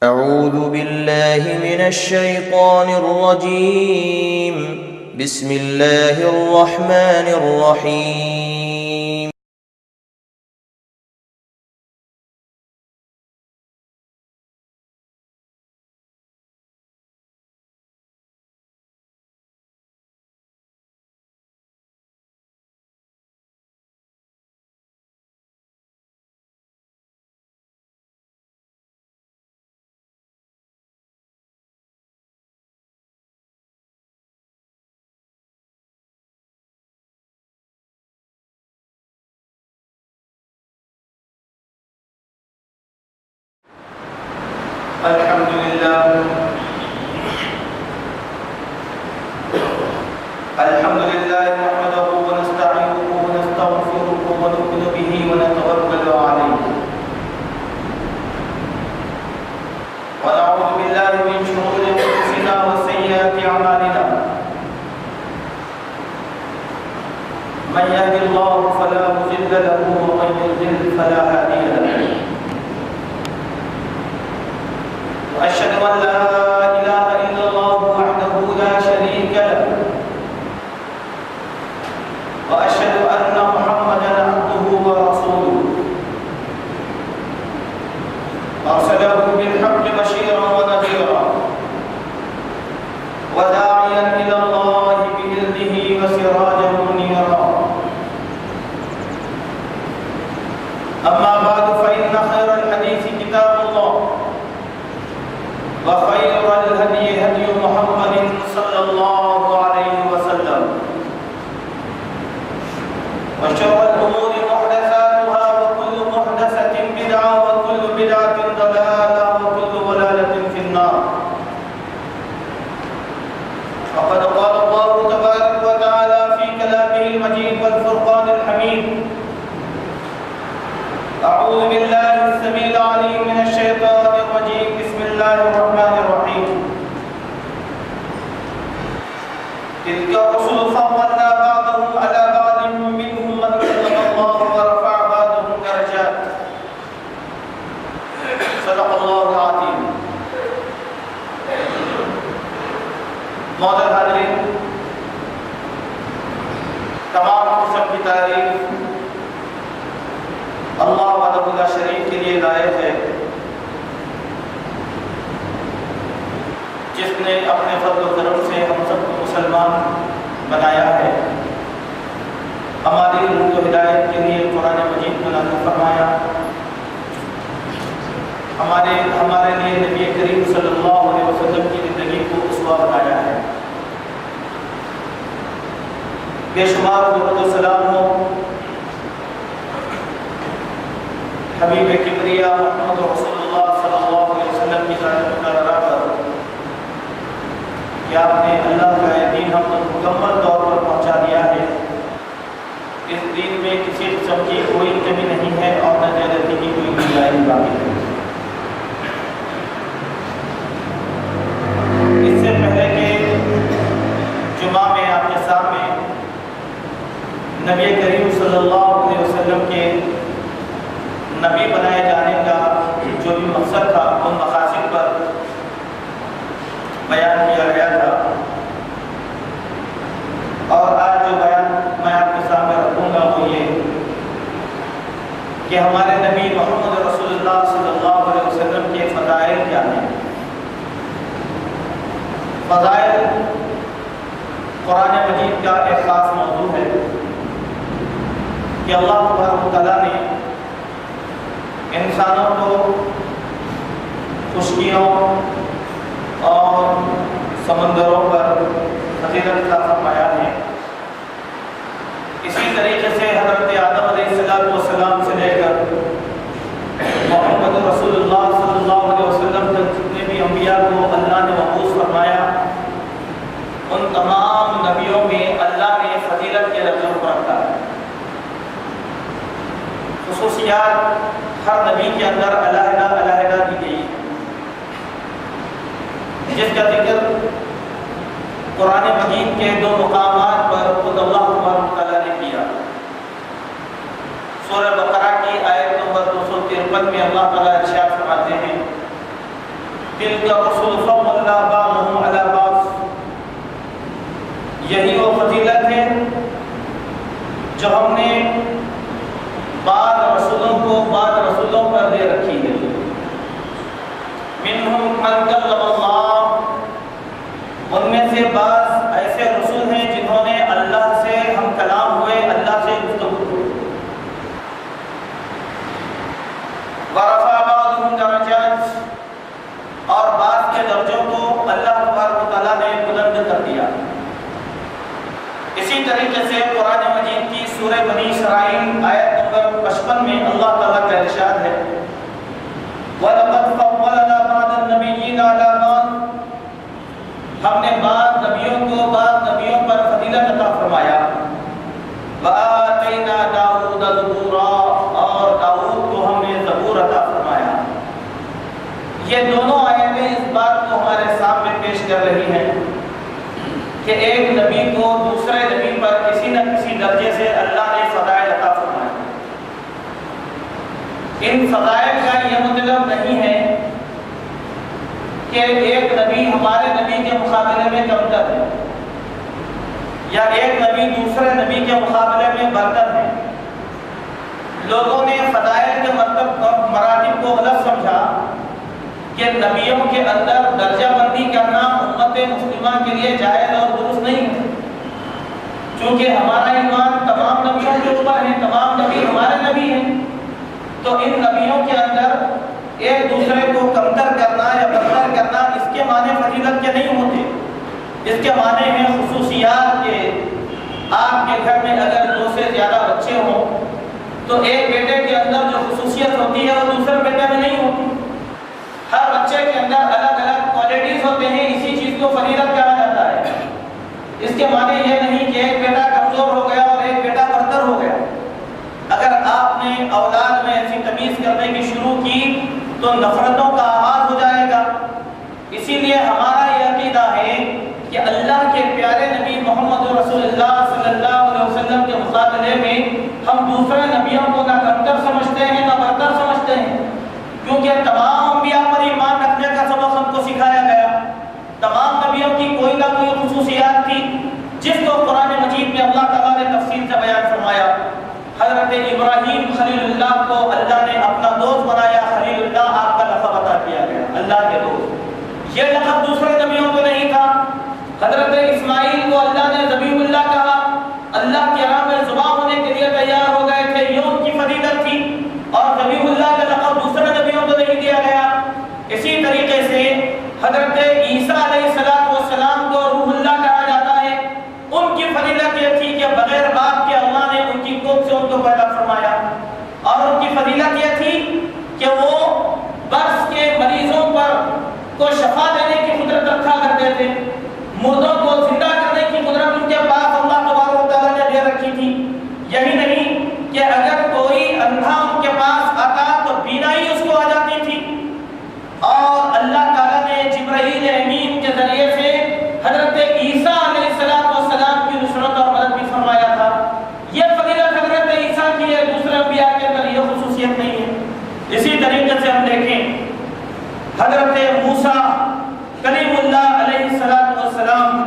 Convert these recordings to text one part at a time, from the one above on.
أعوذ بالله من الشيطان الرجيم. بسم الله الرحمن الرحيم. الحمد لله نحمده ونستعينه ونستغفره ونؤمن به ونتوكل عليه ونعوذ بالله من شرور انفسنا وسيئات اعمالنا من يهد الله فلا مضل له ومن يضلل فلا هادي له وأشهد أن لا إله إلا الله وحده لا شريك له وأشهد أن محمدا عبده ورسوله أرسله بالحق بشيرا ونذيرا وداعيا إلى الله بإذنه وسراجا منيرا أما بعد فإن خير الحديث كتاب الله وخير الهدي هدي محمد صلى الله عليه وسلم وشر الأمور محدثاتها وكل محدثة بدعة وكل بدعة ضلالة وكل ضلالة في النار فقد قال الله تبارك وتعالى في كلامه المجيد والفرقان الحميد أعوذ بالله السميع العليم من الشيطان الرجيم بسم الله الرحمن الرحيم تلك الرسل فضلنا بعضهم على بعض منهم من كلم الله ورفع بعضهم درجات صدق الله العظيم معزز حاضرین، تمام قسم کی تعریف اللہ وحدہ لا شریک کے لیے لائق ہے، جس نے اپنے فضل و کرم سے ہم سب کو مسلمان بنایا ہے، ہماری روح و ہدایت کے لیے قرآن مجید کو نازل فرمایا، ہمارے لیے نبی کریم صلی اللہ علیہ وسلم کی زندگی کو اسوہ بنایا ہے۔ بے شمار درود و سلام ہو حبیب کبریا محمد رسول اللہ صلی اللہ علیہ وسلم کی ذات مقررہ پر کہ آپ نے اللہ کا دین ہم تک مکمل طور پر پہنچا دیا ہے۔ اس دین میں کسی قسم کی کوئی کمی نہیں ہے اور نہ زیادتی کی کوئی گنجائش باقی ہے۔ اس سے پہلے کہ جمعہ میں آپ کے سامنے نبی کریم صلی اللہ علیہ وسلم کے نبی بنائے جانے کا جو بھی مقصد تھا ان مقاصد پر بیان کیا گیا تھا، اور آج جو بیان میں آپ کے سامنے رکھوں گا وہ یہ کہ ہمارے نبی محمد رسول اللہ صلی اللہ علیہ وسلم کے فضائل کیا ہیں۔ فضائل قرآن مجید کا ایک خاص موضوع ہے کہ اللہ تبارک و تعالیٰ نے انسانوں کو خشکیوں اور سمندروں پر فضیلت عطا فرمایا ہے۔ اسی طریقے سے حضرت آدم علیہ السلام سے لے کر محمد رسول اللہ صلی اللہ علیہ وسلم تک جتنے بھی انبیاء کو اللہ نے مبعوث فرمایا، ان تمام نبیوں میں اللہ نے فضیلت کے درجوں کو رکھا ہے۔ خصوصیات ہر نبی کے اندر علیحدہ دی گئی، جس کا ذکر قرآن مجید کے دو مقامات پر خود اللہ تبارک تعالیٰ نے کیا۔ سورہ بقرہ کی آیت نمبر 253 میں اللہ تعالیٰ ارشاد فرماتے ہیں تلک الرسل فضلنا بعضهم علی بعض، یہی وہ فضیلت ہے جو ہم نے بعض رسولوں کو بعض رسولوں پر دے رکھی ہے۔ منہم من کلم اللہ، ان میں سے بعض ایسے رسول ہیں جنہوں نے اللہ سے ہم کلام ہوئے، اللہ سے گفتگو ہوئی۔ ورفع بعضهم درجات، اور بعض کے درجوں کو اللہ تبارک و تعالیٰ نے بلند کر دیا۔ اسی طریقے سے قرآن مجید کی سورہ بنی اسرائیل آیت نمبر 55 میں اللہ تعالیٰ کا ارشاد ہے وَلَقَدْ فَضَّلْنَا بَعْضَ النَّبِيِّينَ عَلَىٰ بَعْضٍ، ہم نے بعض نبیوں کو بعض نبیوں پر فضیلت عطا فرمایا۔ وَآتَيْنَا دَاوُودَ زَبُورًا، اور داؤد کو ہم نے زبور عطا فرمایا۔ یہ دونوں آیتیں اس بات کو ہمارے سامنے پیش کر رہی ہیں کہ ایک نبی کو دوسرے نبی پر کسی نہ کسی درجے سے اللہ نے فضائل عطا فرمائے۔ ان فضائل کا یہ مطلب نہیں ہے کہ ایک نبی ہمارے نبی کے مقابلے میں کمتر ہے یا ایک نبی دوسرے نبی کے مقابلے میں برتر ہے۔ لوگوں نے فضائل کے مراتب کو غلط سمجھا کہ نبیوں کے اندر درجہ بندی کرنا امت مسلمہ کے لیے جائز اور درست نہیں ہے، چونکہ ہمارا ایمان تمام نبیوں کے اوپر ہے، تمام نبی ہمارے نبی ہیں، تو ان نبیوں کے اندر ایک دوسرے کو کمتر کرنا یا برتر کرنا اس کے معنی فضیلت کے نہیں ہوتے۔ اس کے معنی ہیں خصوصیات کے۔ آپ کے گھر میں اگر 2 سے زیادہ بچے ہوں تو ایک بیٹے کے اندر جو خصوصیت ہوتی ہے وہ دوسرے بیٹے میں نہیں ہوتی۔ ہر بچے کے اندر الگ الگ کوالٹیز ہوتے ہیں، اسی چیز کو فضیلت کہا جاتا ہے۔ اس کے معنی یہ نہیں کہ ایک بیٹا کمزور ہو گیا اور ایک بیٹا برتر ہو گیا۔ اگر آپ نے اولاد میں ایسی تمیز کرنے کی شروع کی تو نفرتوں کا آغاز ہو جائے گا۔ اسی لیے ہمارا یہ عقیدہ ہے کہ اللہ کے پیارے نبی محمد رسول اللہ صلی اللہ علیہ وسلم کے مقابلے میں ہم دوسرے نبیوں کو نہ کمتر سمجھتے ہیں نہ برتر سمجھتے ہیں، کیونکہ تمام انبیاء پر ایمان رکھنے کا سبق ہم کو سکھایا گیا۔ تمام نبیوں کی کوئی نہ کوئی خصوصیات تھی جس کو قرآن مجید میں اللہ تعالیٰ نے تفصیل سے بیان فرمایا۔ حضرت ابراہیم خلیل اللہ کو اللہ نے اپنا دوست بنایا، خلیل اللہ آپ کا لقب عطا کیا گیا، اللہ کے دوست۔ یہ لقب دوسرے نبیوں کو نہیں تھا۔ حضرت اسماعیل کو اللہ نے ذبیح اللہ کہا، اللہ کی راہ میں ذبح ہونے کے لیے تیار ہو گئے تھے، یہ ان کی فضیلت تھی، اور ذبیح اللہ کا لقب دوسرے نبیوں کو نہیں دیا گیا۔ اسی طریقے سے حضرت عیسیٰ علیہ السلام کو روح اللہ کہا جاتا ہے، ان کی فضیلت یہ تھی کہ بغیر باپ کے اللہ نے ان کی کوکھ سے ان کو پیدا فرمایا، اور ان کی فضیلت یہ تھی کہ وہ برس کے مریضوں پر کو شفا دینے کی قدرت رکھا کرتے تھے، مردوں کو زندہ کرنے کی قدرت ان کے پاس اللہ تبارک و تعالیٰ نے دے رکھی تھی۔ یہی نہیں کہ اگر کوئی اندھا ان کے پاس آتا تو بینائی اس کو آ جاتی تھی، اور اللہ تعالیٰ نے جبرائیل امین کے ذریعے سے حضرت عیسیٰ علیہ السلام کی نصرت اور مدد بھی فرمایا تھا۔ یہ فضیلت حضرت عیسیٰ کی ہے، دوسرے انبیاء کے اندر یہ خصوصیت نہیں ہے۔ اسی طریقے سے ہم دیکھیں حضرت موسیٰ کلیم اللہ علیہ السلام،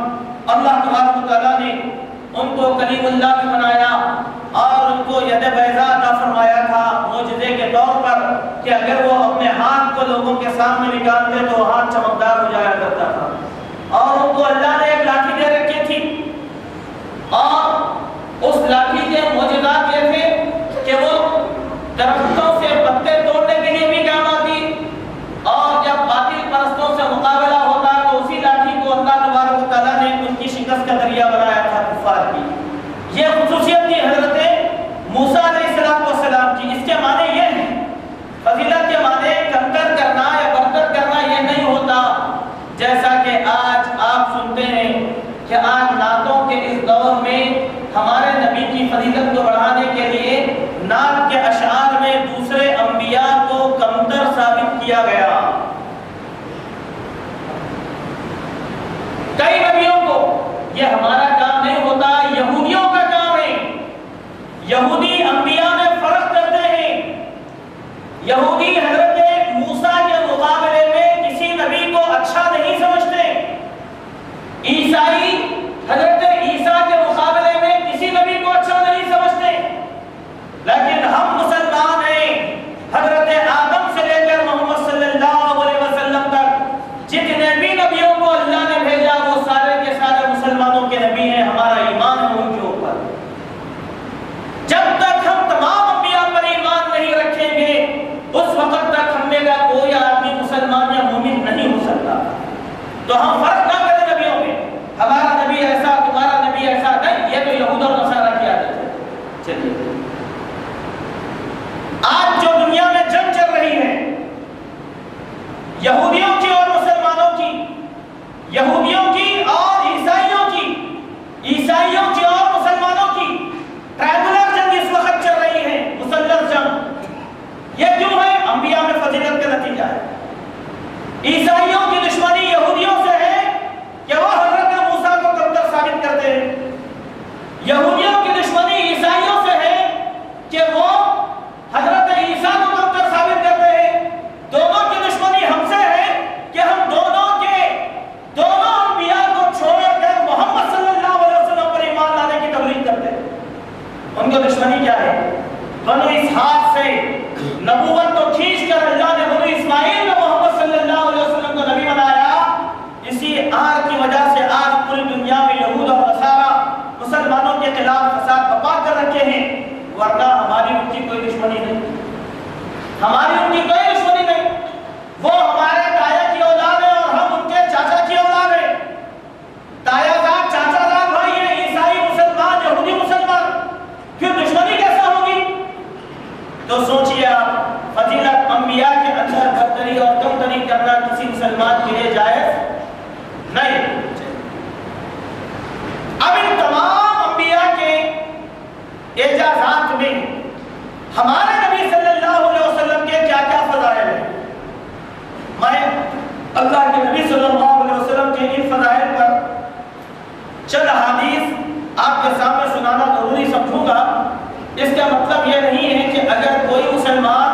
اللہ تبارک و تعالیٰ نے ان کو کلیم اللہ بھی بنایا اور ان کو ید بیضاء عطا فرمایا تھا معجزے کے طور پر کہ اگر وہ اپنے ہاتھ کو لوگوں کے سامنے نکالتے تو وہ ہاتھ چمکدار ہو جایا کرتا تھا، اور ان کو اللہ نے ایک لاٹھی دے رکھی تھی، اور اس لاٹھی کے معجزات یہ تھے کہ وہ درختوں سے پتے توڑنے کے لیے بھی کام آتی، اور جب باطل پرستوں سے مقابلہ ہوتا تو اسی لاٹھی کو اللہ تبارک و تعالیٰ نے ان کی شکست کا ذریعہ بنایا تھا کفار کی۔ یہ خصوصیت تھی حضرت موسیٰ علیہ السلام کی۔ اس کے معنی یہ ہے، فضیلت کے معنی کمتر کرنا یا برتر کرنا یہ نہیں ہوتا، جیسا کہ آج آپ سنتے ہیں کہ آج نعتوں کے اس دور میں ہمارے نبی کی فضیلت کو بڑھانے کے لیے نعت کے اشعار میں دوسرے انبیاء کو کمتر ثابت کیا گیا۔ کئی نبیوں کو، یہ ہمارا کام نہیں ہوتا، یہودیوں کا کام ہے۔ یہودی انبیاء میں فرق کرتے ہیں۔ یہودی حضرت موسیٰ کے مقابلے میں کسی نبی تری اور کم تری کرنا کسی مسلمان کے لیے جائز نہیں۔ اب ان تمام انبیاء کے اعجازات میں ہمارے نبی صلی اللہ علیہ وسلم کے کیا کیا فضائل ہیں؟ میں اللہ کے نبی صلی اللہ علیہ وسلم کے ان فضائل پر چند حدیث آپ کے سامنے سنانا ضروری سمجھوں گا۔ اس کا مطلب یہ نہیں ہے کہ اگر کوئی مسلمان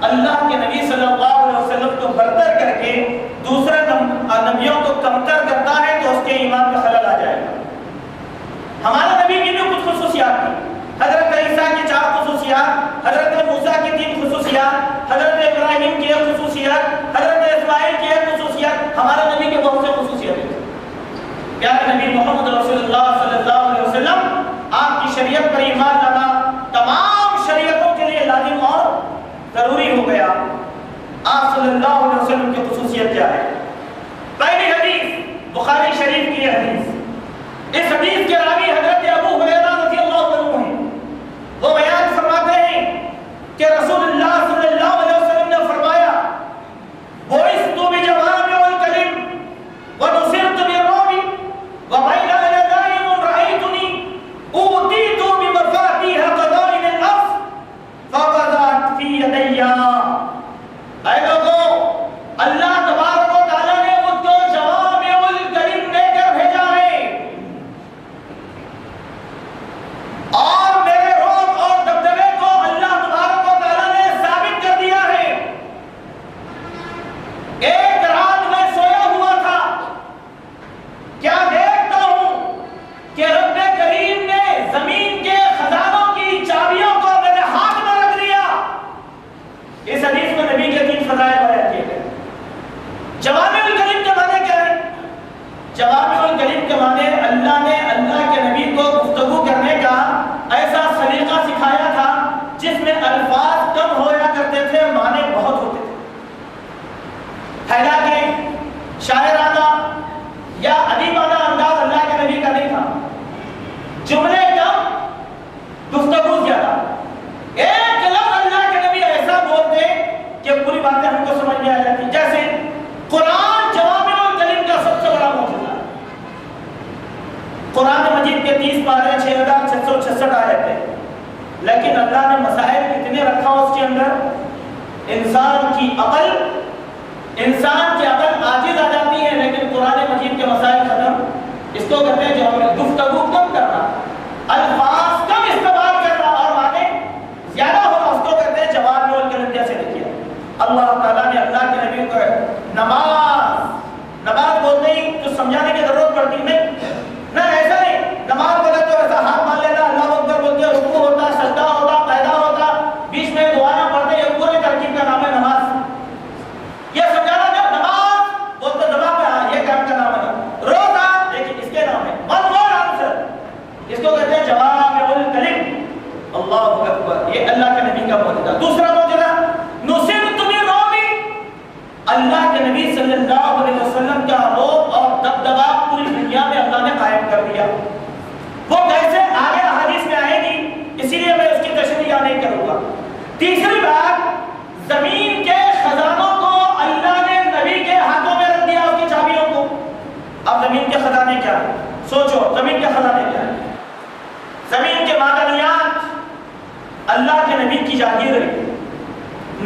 اللہ کے نبی صلی اللہ علیہ وسلم کو برتر کر کے دوسرے نبیوں کو کمتر کرتا ہے تو اس کے ایمان میں خلل آ جائے گا۔ ہمارا نبی کی بھی کچھ خصوصیات تھی، حضرت عیسیٰ کی 4 خصوصیات، حضرت موسیٰ کی 3 خصوصیات، حضرت ابراہیم کی 1 خصوصیات، حضرت اسماعیل کی 1 خصوصیات، ہمارے نبی کے بہت سے خصوصیات ہیں۔ پیارے نبی محمد رسول اللہ صلی اللہ علیہ وسلم آپ کی شریعت پر ایمان لانا تمام شریعتوں کے لیے لازم اور ضروری ہو گیا۔ آپ صلی اللہ علیہ وسلم کی خصوصیت کیا ہے؟ پہلی حدیث بخاری شریف کی حدیث، اس حدیث کے راوی حضرت ابو ہریرہ رضی اللہ عنہ ہیں۔ وہ بیان فرماتے ہیں کہ رسول اللہ صلی اللہ علیہ وسلم نے فرمایا بُعِثْتُ بِجَوَامِعِ الْكَلِمِ وَنُصِرْتُ بِالرُّعْبِ وَبَيْنَ أَنَا نَائِمٌ رَأَيْتُنِي أُوتِيتُ بِمَفَاتِيحِ خَزَائِنِ الْأَرْضِ فَوَضَعَتْ فِي يَدَيَّ۔ اے لوگوں، اللہ تبارک و تعالیٰ نے مجھ کو جوامع الکلم دے کر بھیجا ہے اور میرے رعب اور دبدبے کو اللہ تبارک و تعالیٰ نے ثابت کر دیا ہے۔ ایک رات میں سویا ہوا تھا، کیا دیکھتا ہوں کہ رب کریم نے زمین کے خزانوں کی چابیوں کو میرے ہاتھ میں رکھ دیا۔ اس حدیث میں نبی کے 3 فضائل بیان کیے گئے۔ جوامع الکلم کے معنی کیا ہے؟ جوامع الکلم کے معنی اللہ نے اللہ کے نبی کو گفتگو کرنے کا ایسا سلیقہ سکھایا تھا جس میں الفاظ کم ہویا کرتے تھے، معنی بہت ہوتے تھے۔ حالانکہ شاعرانہ یا ادیبانہ انداز اللہ کے نبی کا نہیں تھا، جملے کم گفتگو زیادہ۔ ایک لفظ اللہ کے نبی ایسا بولتے کہ پوری باتیں ہم کو سمجھ میں آ جاتی۔ جیسے قرآن جوامع الکلم کا سب سے بڑا معجزہ ہے۔ قرآن مجید کے 30 پارے 6666 آیت ہیں، لیکن اللہ نے مسائل کتنے رکھا اس کے اندر؟ انسان کی عقل عاجز آ جاتی ہے، لیکن قرآن مجید کے مسائل ختم۔ اس کو کہتے ہیں جوامع، گفتگو کم کرنا، الفاظ کم استعمال کرنا اور معنی زیادہ ہونا، اس کو کہتے ہیں جوامع الکلم۔ جیسے دیکھیے اللہ تعالیٰ نے اللہ کے نبی کو نماز بولتے ہی کچھ سمجھانے کی ضرورت پڑتی نہیں، نہ ایسا نہیں، نماز بولے تو ایسا ہاتھ مان لینا، اللہ اکبر بولتے رکوع ہوتا، سجدہ ہوتا، قاعدہ ہوتا، بیچ میں دعائیں پڑھتے، یہ پورے ترکیب کا نام ہے نماز۔ یہ سمجھانا جب نماز بولتے دبا پہ یہ کام کا نام ہے روزہ، لیکن اس کے نام ہے ون ورڈ آنسر، اس کو کہتے ہیں جوامع الکلم۔ اللہ اکبر، یہ اللہ کے نبی کا معجزہ۔ دوسرا معجزہ نصرت بالرعب، اللہ کے نبی صلی اللہ علیہ وسلم کا رعب اور دبدبا پوری دنیا میں اللہ نے قائم کر دیا۔ وہ کیسے آگے حدیث میں آئے گی، اسی لیے میں اس کی تشریح نہیں کروں گا۔ تیسری بات، زمین کے خزانوں کو اللہ نے نبی کے ہاتھوں میں رکھ دیا، اس کی چابیوں کو۔ اب زمین کے خزانے کیا ہیں؟ سوچو، زمین کے خزانے کیا ہیں؟ زمین کے معدنیات اللہ کے نبی کی جاگیر ہے۔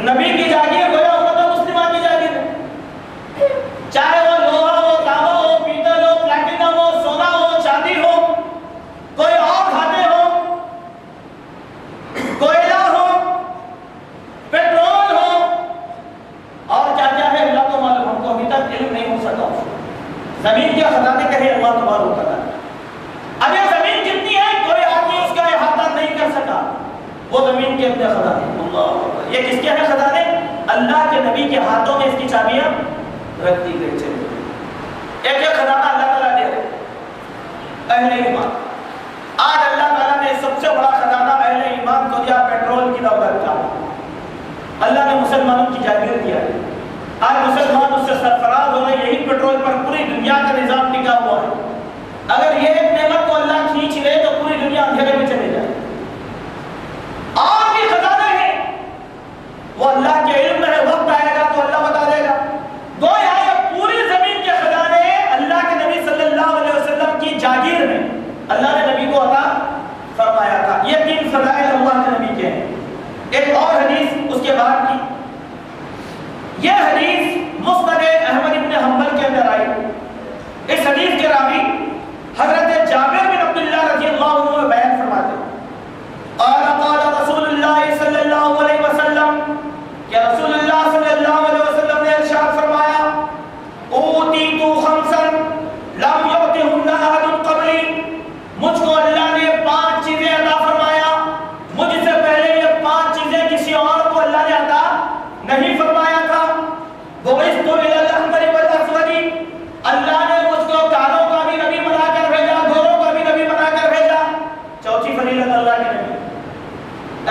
نبی کی جاگیر گویا امت مسلمہ کی جاگیر ہے، چاہے وہ لوہا ہو، تانبا ہو، پیتل ہو، پلیٹینم ہو، سونا ہو، چاندی ہو، کوئی اور دھاتیں ہو، کوئلہ ہو، پیٹرول ہو، اور کیا کیا ہے اللہ کو معلوم، ہم کو ابھی تک علم نہیں ہو سکا۔ زمین کے خزانے کہے اللہ تبارک و تعالیٰ۔ اب یہ زمین کتنی ہے کوئی آدمی اس کا احاطہ نہیں کر سکا، وہ زمین کے اپنے خزانے۔ اللہ، یہ کس کے ہیں خزانے؟ اللہ کے نبی کے ہاتھوں میں اس کی چابیاں رکھ دی گئی۔ چلیے ایک ایک خزانہ اللہ تعالیٰ دے رہے اہل ایمان۔ آج اللہ تعالیٰ نے سب سے بڑا خزانہ اہل ایمان کو دیا، پیٹرول کی دولت کا۔ اللہ نے مسلمانوں کی جاگیر دیا ہے، آج مسلمان اس سے سرفراز ہو رہے، یہی پیٹرول پر پوری دنیا کا نظام ٹکا ہوا ہے۔ اگر یہ ایک نعمت کو اللہ کھینچ لے تو پوری دنیا اندھیرے میں چلے جائے۔ اور بھی خزانے ہیں، وہ اللہ کے علم میں ہے، وقت آئے گا تو اللہ بتا دے یہ حدیث مسند احمد بن حنبل کے اندر آئی. اس حدیث کے راوی حضرت جابر بن عبداللہ رضی اللہ عنہ بیان فرماتے ہیں قال قال رسول اللہ صلی اللہ علیہ وسلم کہ رسول اللہ صلی اللہ علیہ وسلم نے ارشاد فرمایا اوتیت خمسا لم یؤتہن احد قبلی، مجھ کو اللہ نے 5 چیزیں عطا فرمایا، مجھ سے پہلے یہ 5 چیزیں کسی اور کو اللہ نے عطا نہیں فرمایا تھا. بعثت الی الاحمر والاسود، اللہ نے مجھ کو کالوں کا بھی نبی بنا کر بھیجا، گوروں کا بھی نبی بنا کر بھیجا. چوتھی فضیلت اللہ کے نبی،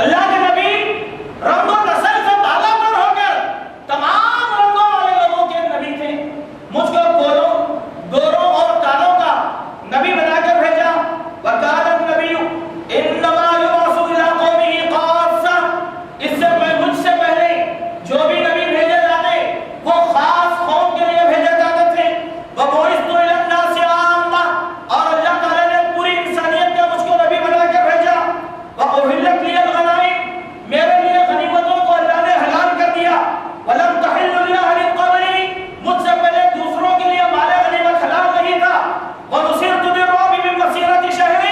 اللہ کے نبی رنگ و نسل سے بالا پر ہو کر تمام رنگوں والے لوگوں کے نبی تھے. مجھ کو گوروں اور کالوں کا نبی بنا کر بھیجا. وقال النبی انما یبعث الی قومه خاصہ، اس سے مجھ سے پہلے جو بھی نبی بھیجے جاتے وہ خاص قوم کے لیے بھیجے جاتے تھے. وبعثت الی الناس عامہ، اور اللہ تعالی نے پوری انسانیت کا مجھ کو نبی بنا کر بھیجا. واحلت لی الغنائم، میرے لیے غنیمتوں کو اللہ نے حلال کر دیا. ولم تحل لاحد قبلی، مجھ سے پہلے دوسروں کے لیے مال غنیمت حلال نہیں تھا. ونصرت بالرعب من مسیرۃ شہر،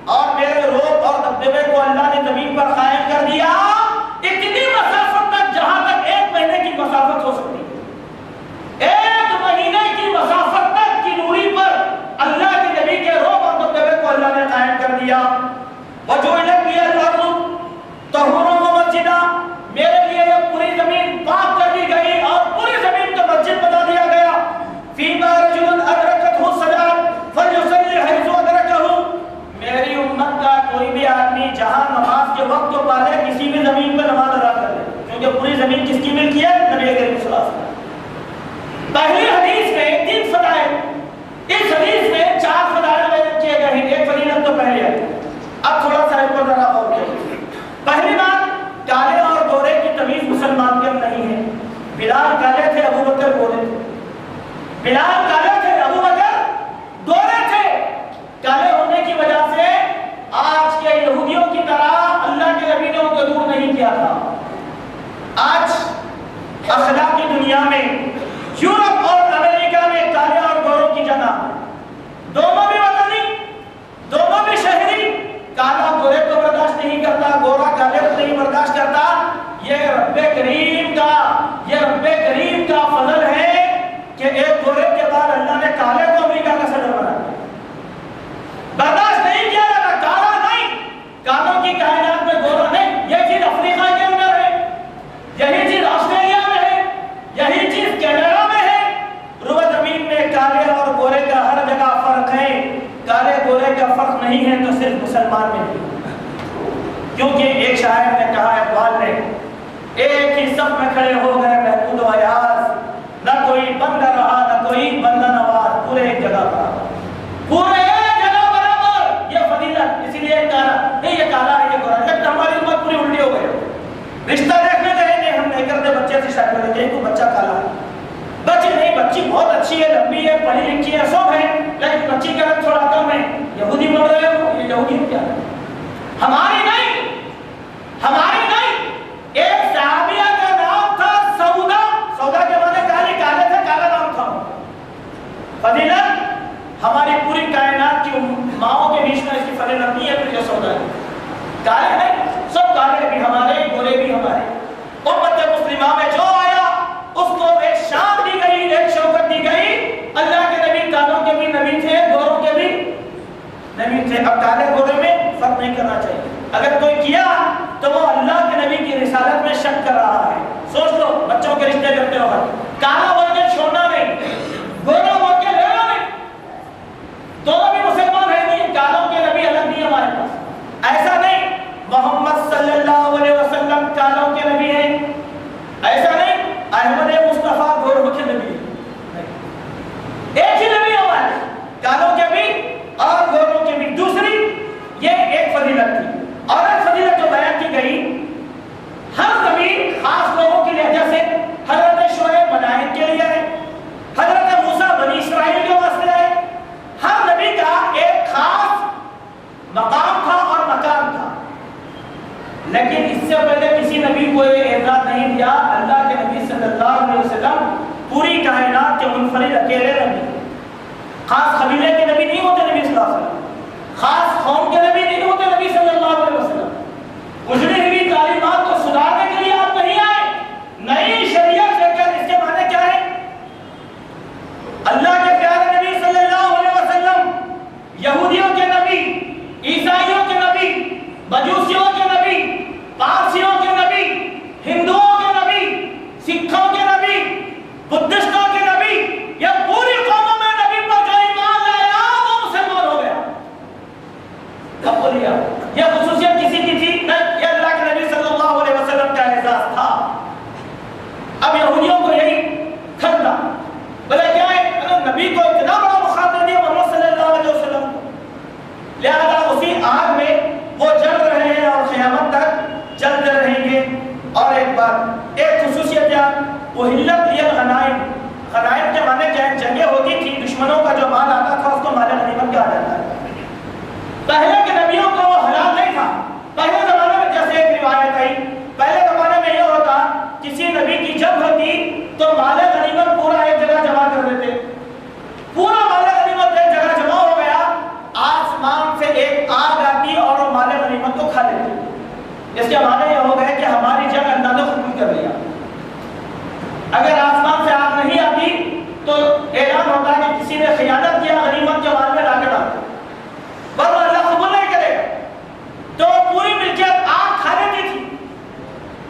اور میرے رعب اور دبدبے کو اللہ نے زمین پر قائم کر دیا اتنی مسافت تک جہاں تک 1 مہینے کی مسافت ہو سکتی ہے. 1 مہینے کی مسافت تک کی دوری پر اللہ کے نبی کے رعب اور دبدبے کو اللہ نے قائم کر دیا. وجعلت لی الارض طہورا ومسجدا، میرے لیے یہ پوری زمین پاک کر دی گئی اور پوری زمین کو مسجد بنا دیا گیا. فیما رجل ادرکتہ الصلاۃ فلیصلی حیث ادرکہ، میری امت کا کوئی بھی آدمی جہاں نماز کے وقت کو پالے کسی بھی زمین پہ نماز ادا کر لے، کیونکہ پوری زمین کس کی ملکی ہے؟ نبی کریم صلی اللہ علیہ وسلم. پہلی حدیث میں 3 فضائل، اس حدیث میں 4 فضائل بیان کیے گئے ہیں. ایک فضیلت تو پہلے ہے. اب تھوڑا سا اس پر ذرا غور کریں. پہلی بات، کالے اور گورے کی تمیز مسلمان کے اندر نہیں ہے. بلال کالے تھے، ابو بکر گورے تھے. بلال کالے تھے، ابو بکر گورے تھے. کالے ہونے کی وجہ سے آج کے یہودیوں کی طرح اللہ کے نبی نے ان کو دور نہیں کیا تھا. آج اخلاقی دنیا میں یورپ اور امریکہ میں کالے اور گوروں کی جگہ، دونوں بھی وطنی، دونوں بھی شہری. کالا گورے کو برداشت نہیں کرتا، گورا کالے کو نہیں برداشت کرتا. یہ رب کریم کا فضل ہے کہ ایک گورے کے بعد اللہ نے کالے کو امریکہ کا صدر بنا دیا. برداشت نہیں کیا جاتا، کالا نہیں، کالوں کی کائنات میں گورا نہیں. یہ چیز افریقہ کے اندر ہے، یہی چیز آسٹریلیا میں ہے، یہی چیز کینیڈا میں ہے. روح زمین میں کالے اور گورے کا ہر جگہ فرق ہے. کالے گورے کا فرق نہیں ہے تو صرف مسلمان میں نہیں. کیونکہ ایک شاعر نے کہا، اقبال نے، ایک ہی صف میں کھڑے ہو گئے محمود و ایاز، نہ کوئی بندہ رہا نہ کوئی بندہ نواز، پورے ایک جگہ پر، پورے ایک جگہ برابر. یہ فضیلت، اسی لیے کالا نہیں، یہ کالا ہے، یہ گورا. جب ہماری امت پوری الٹی ہو گئی، رشتہ دیکھنے گئے نہیں، ہم نہیں کرتے بچے سے شادی کرتے ہیں، بچہ کالا ہے. بچے نہیں، بچی بہت اچھی ہے، لمبی ہے، پڑھی لکھی ہے، سب ہے، لیکن بچی کا رنگ تھوڑا کم ہے. یہودی بن رہے ہو، یہ یہودی کیا ہے؟ ہماری نہیں، ہماری نہیں. ایک صحابیہ کا نام تھا سودا. سودا کے معنی کالے کالے تھے، کالا نام تھا. فضیلت ہماری پوری کائنات کی ماؤں کے بیچ میں اس کی فضیلت نہیں ہے. پھر یہ سودا ہے، کالے نہیں، سب کالے بھی ہمارے، گورے بھی ہمارے. امت مسلمہ میں جو آیا اس کو ایک شان دی گئی، ایک شوکت دی گئی. اللہ کے نبی کالوں کے بھی نبی تھے، گوروں کے بھی نبی تھے. اب کالے گورے میں فرق نہیں کرنا چاہیے. اگر کوئی کیا تو وہ اللہ کے نبی کی رسالت میں شک کر رہا ہے. سوچ لو، بچوں کے رشتے کرتے وقت کالا بول کے چھوڑنا نہیں، گورا بول کے لینا نہیں. دونوں بھی مسلمان ہیں، نہیں، کالوں کے نبی الگ نہیں ہمارے پاس. ایسا نہیں محمد صلی اللہ علیہ وسلم کالوں کے نبی ہیں، ایسا نہیں احمد مصطفیٰ گوروں کے نبی ہیں. ایک ہی نبی ہمارے، کالوں کے بھی اور گوروں کے بھی. دوسری یہ ایک فضیلت تھی. اور ایک فضیلت جو بیان کی گئی، ہر زمین خاص لوگوں کے لیے، جیسے حضرت شعیب مدائن کے لیے پوری کائنات کے منفرد اکیلے نبی، خاص قبیلے کے نبی نہیں ہوتے نبی صلی اللہ علیہ وسلم، خاص قوم کے نبی نہیں ہوتے نبی صلی اللہ علیہ وسلم۔ اجڑی ہوئی تعلیمات کو سدھارنے کے لیے آپ نہیں آئے، نئی شریعت لے کر۔ اس کے معنی کیا ہے؟ اللہ کے پیارے نبی صلی اللہ علیہ وسلم یہودیوں کے نبی، عیسائیوں کے نبی، مجوسیوں کے نبی، پارسیوں کے نبی، ہندوؤں کے نبی، سکھوں کے نبی، بدھسٹوں کے نبی، یہ پوری قوموں میں نبی پر جو ایمان لایا وہ مسلمان ہو گیا۔ کب بولیا یہ خصوصیت کسی کی تھی؟ نہیں، یہ اللہ کے نبی صلی اللہ علیہ وسلم کا اعزاز تھا۔ اب یہودیوں کو یہی کھڑنا بولے کیا ہے، نبی کو اتنا بڑا مخاطب دیا محمد صلی اللہ علیہ وسلم، لہذا اسی آگ میں وہ جل رہے ہیں اور قیامت تک جلتے رہیں گے۔ اور ایک بات، ایک خصوصیت ہے احلت لی الغنائم، غنائم کے معنی کیا ہے؟ جنگیں ہوتی تھی، دشمنوں کا جو مال آتا تھا اس کو مال غنیمت کہا جاتا ہے۔ پہلے کے نبیوں کو وہ حلال نہیں تھا۔ پہلے زمانے میں جیسے ایک روایت آئی، پہلے زمانے میں یہ ہوتا کسی نبی کی جنگ ہوتی تو مال غنیمت پورا ایک جگہ جمع کر دیتے، پورا مال غنیمت ایک جگہ جمع ہو گیا، آسمان سے ایک آگ آتی اور وہ مال غنیمت کو کھا لیتی۔ اس کے معنی یہ ہو گئے کہ ہماری جنگ اللہ نے قبول کر لیا۔ اگر آسمان سے آگ نہیں آتی تو اعلان ہوتا کہ کسی نے خیانت کیا، غنیمت کے مال میں لا کے ڈال دیا، پر اللہ قبول نہیں کرے گا، تو پوری ملکیت آگ کھا لیتی تھی۔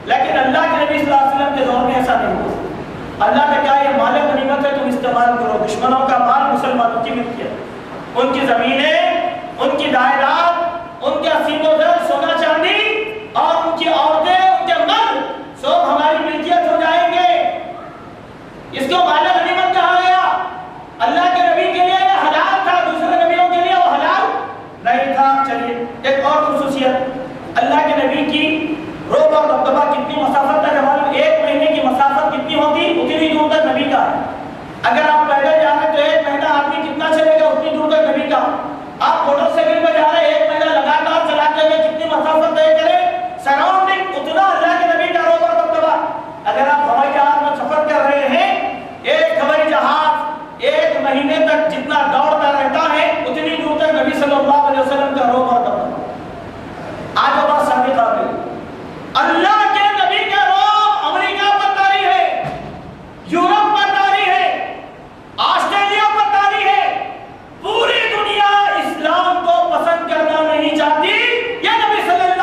لیکن اللہ کے نبی صلی اللہ علیہ وسلم کے دور میں ایسا نہیں ہوا۔ اللہ نے کہا یہ مال غنیمت ہے، تم استعمال کرو۔ دشمنوں کا مال مسلمانوں کی ملکیت، ان کی زمینیں، ان کی جائیداد، ان کے اسیب و زر، سونا چاندی اور ان کی عورتیں، ان کے مرد سب ہماری ملکیت ہو جائیں گے۔ اس کو مال غنیمت کہا گیا۔ اللہ کے نبی کے لیے یہ حلال تھا، دوسرے نبیوں کے لیے وہ حلال نہیں تھا۔ چلیے ایک اور خصوصیت، اللہ کے نبی کی روب اور دبدبہ کتنی مسافت تک ہمارے، ایک مہینے کی مسافت کتنی ہوتی اتنی دور تک نبی کا ہے۔ اگر آپ پیدل جا رہے تو ایک مہینہ آدمی کتنا چلے گا اتنی دور تک نبی کا۔ آپ موٹر سائیکل پہ جا رہے ایک مہینہ لگاتار چلاتے ہوئے کتنی مسافت طے کرے، سراؤنڈنگ اتنا اللہ کے نبی کا روب اور دبدبہ۔ اگر آپ ہوائی جہاز میں سفر کر رہے ہیں، ایک ہوائی جہاز ایک مہینے تک جتنا دوڑتا رہتا ہے اتنی دور تک نبی صلی اللہ علیہ وسلم کا روب اور دبدبہ۔ آج وہ بات ثابت آ گئی، اللہ کے نبی کا روب امریکہ پر طاری ہے، یورپ پر طاری ہے، آسٹریلیا پر طاری ہے۔ پوری دنیا اسلام کو پسند کرنا نہیں چاہتی، یہ نبی صلی اللہ